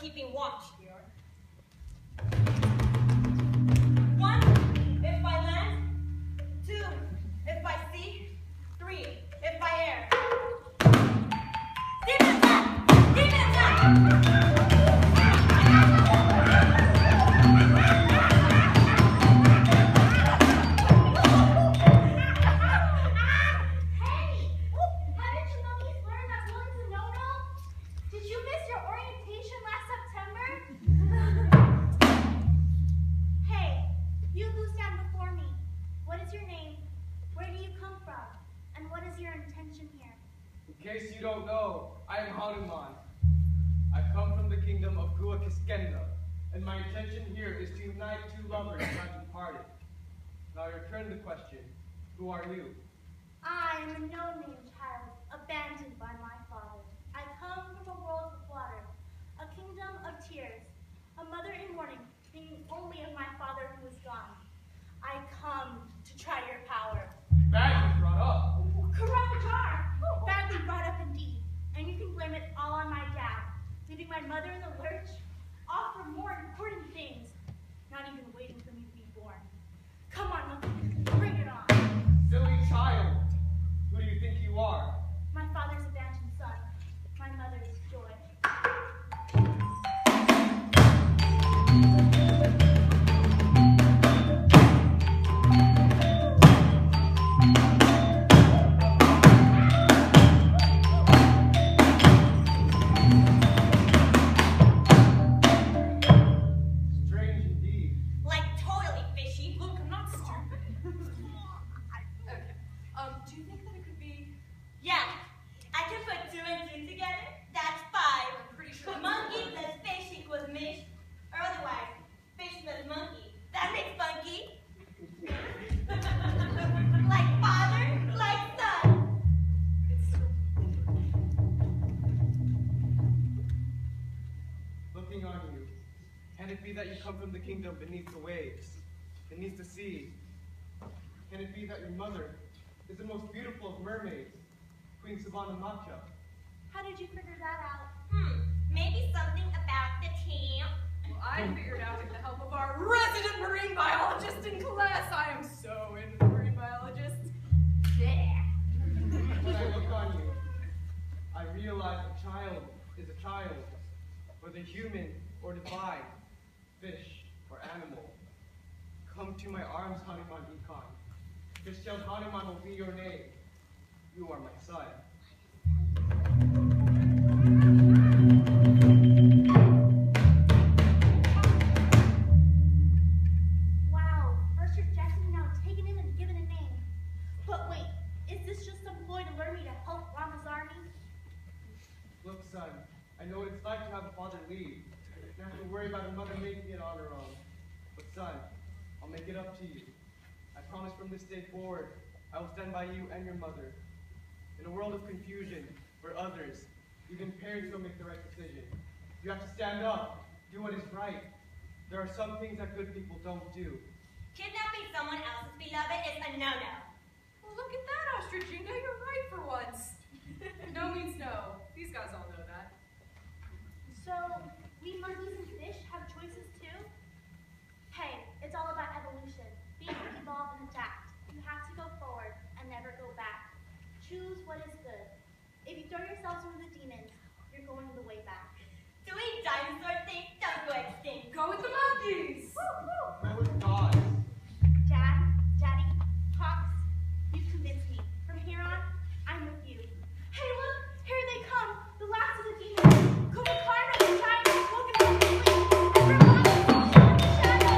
keeping watch here. 1, if by land. 2, if by sea. 3, if by air. Demon attack! Demon attack! In case you don't know, I am Hanuman. I come from the kingdom of Gua-Kiskenda, and my intention here is to unite two lovers who have been parted. Now I return the question, who are you? I am a no-name child, abandoned by my father. I come from a world of water, a kingdom of tears, a mother in mourning, thinking only of my father who is gone. I come to try your power. Badly brought up. Corrupt jar! Badly brought up indeed, and you can blame it all on my dad, leaving my mother in the lurch, off for more important things, not even waiting for me to be born. Come on, monkey, bring it on. Silly child, who do you think you are? My father's abandoned come from the kingdom beneath the waves, beneath the sea. Can it be that your mother is the most beautiful of mermaids, Queen Savannah Matcha? How did you figure that out? Maybe something about the team. Well, I figured out with the help of our resident marine biologist in class. I am so into marine biologists. Yeah. When I look on you, I realize a child is a child, whether human or divine, fish or animal. Come to my arms, Hanuman Econ. Christian Hanuman will be your name. You are my son. Wow, first rejecting, now taken in and given a name. But wait, is this just some ploy to lure me to help Rama's army? Look, son, I know what it's like to have a father leave, and have to worry about a mother making it on her own. But son, I'll make it up to you. I promise from this day forward, I will stand by you and your mother. In a world of confusion, where others, even parents, don't make the right decision, you have to stand up, do what is right. There are some things that good people don't do. Kidnapping someone else's beloved is a no-no. Well, look at that, Ostrogina. You're right for once. No means no. These guys all know that. So, we monkeys and fish have choices too? Hey, it's all about evolution. Being evolved and adapt. You have to go forward and never go back. Choose what is good. If you throw yourselves over the demons, you're going the way back. Doing dinosaur things don't go extinct. Go with the monkeys! Go with God. Dad, Daddy, Pops, you've convinced me. From here on, I'm with you. Hey, look! Here they come! The last of the demons! Kumakara, the giant, is woken up from sleep! Everyone, shadow!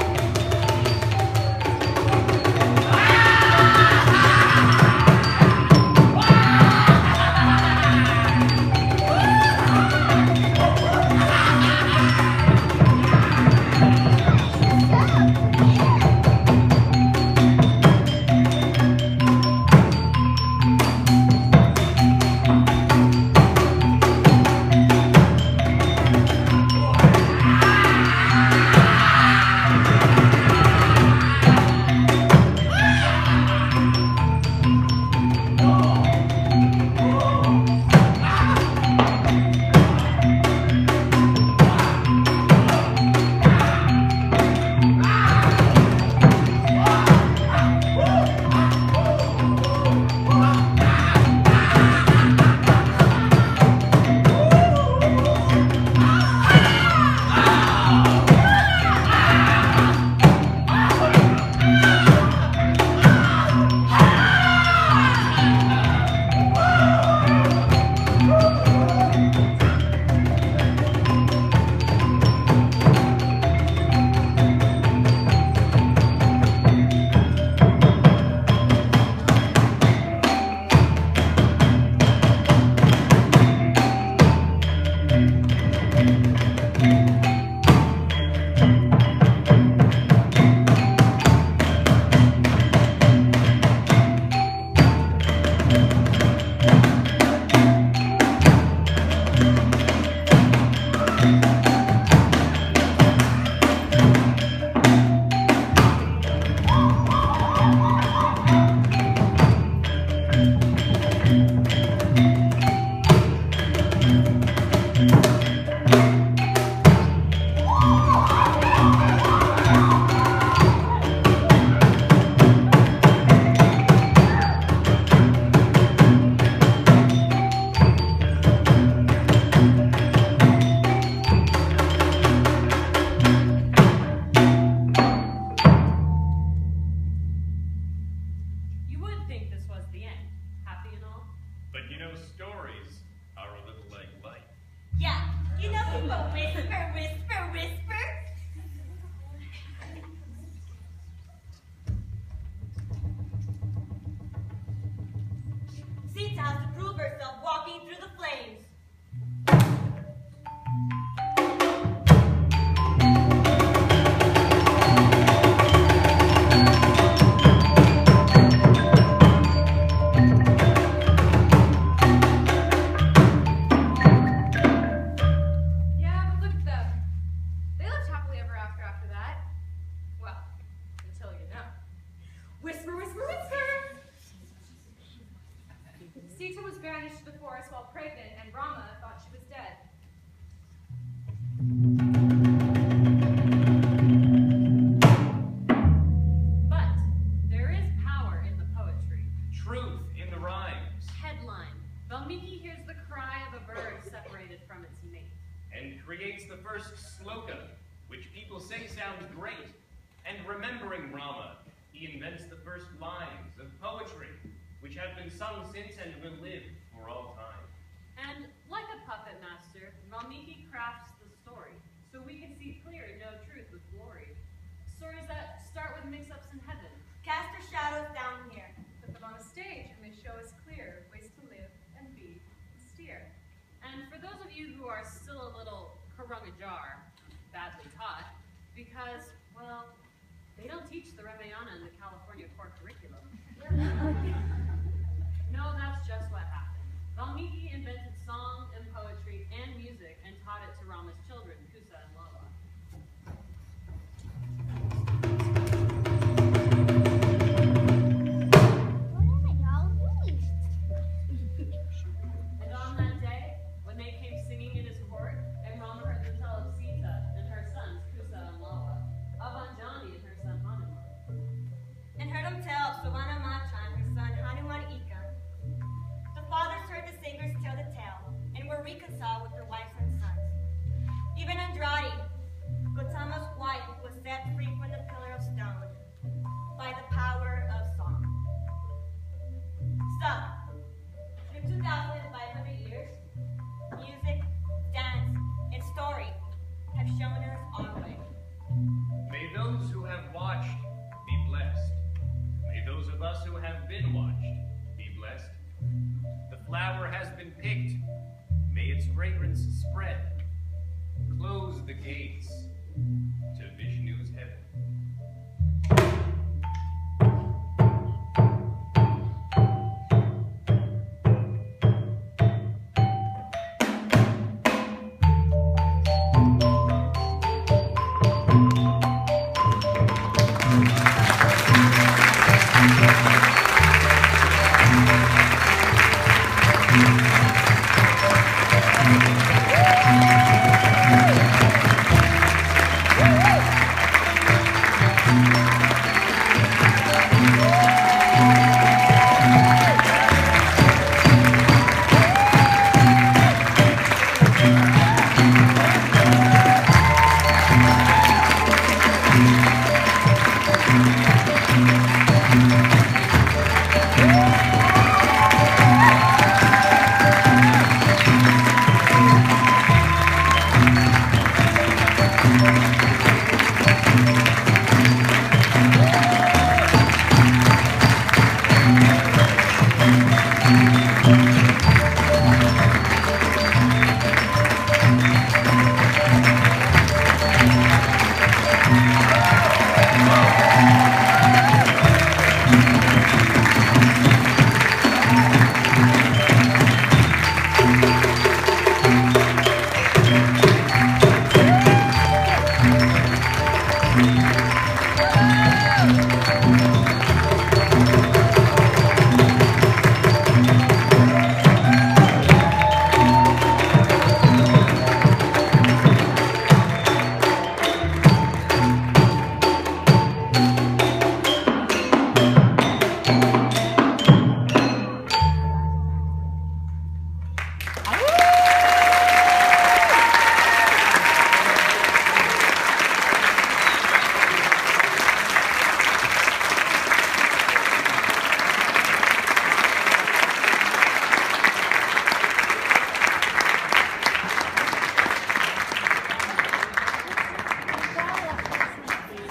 They lived happily ever after that. vanished to the forest while pregnant, and Rama thought she was dead. But there is power in the poetry. Truth in the rhymes. Headline: Valmiki hears the cry of a bird separated from its mate. And creates the first sloka, which people say sounds great. And remembering Rama, he invents the first lines of poetry, which have been sung since and will live for all time. And like a puppet master, Valmiki crafts the story, so we can see clear no truth with glory. Stories that start with mix-ups in heaven. Cast your shadows down here. Put them on a stage, and they show us clear ways to live and be and steer. And for those of you who are still a little karungajar, badly taught, because, well, they don't teach the Ramayana in the California core curriculum. No, that's just what happened. Valmiki invented song and poetry and music and taught it to Rama's children, Kusa and Lava. What are y'all doing? And on that day, when they came singing in his court, and Rama heard them tell of Sita and her sons, Kusa and Lava, of Anjani and her son Hanuman. And heard him tell of Savana Macha and her son Hanuman Ika. The fathers heard the singers tell the tale and were reconciled with their wives and sons. Even Andrade, Gautama's wife, was set free from the pillar of stone by the power of song. So, through 2,500 years, music, dance, and story have shown us our way. May those who have watched be blessed. May those of us who have been watched be blessed. The flower has been picked. May its fragrance spread. Close the gates to Vishnu's heaven.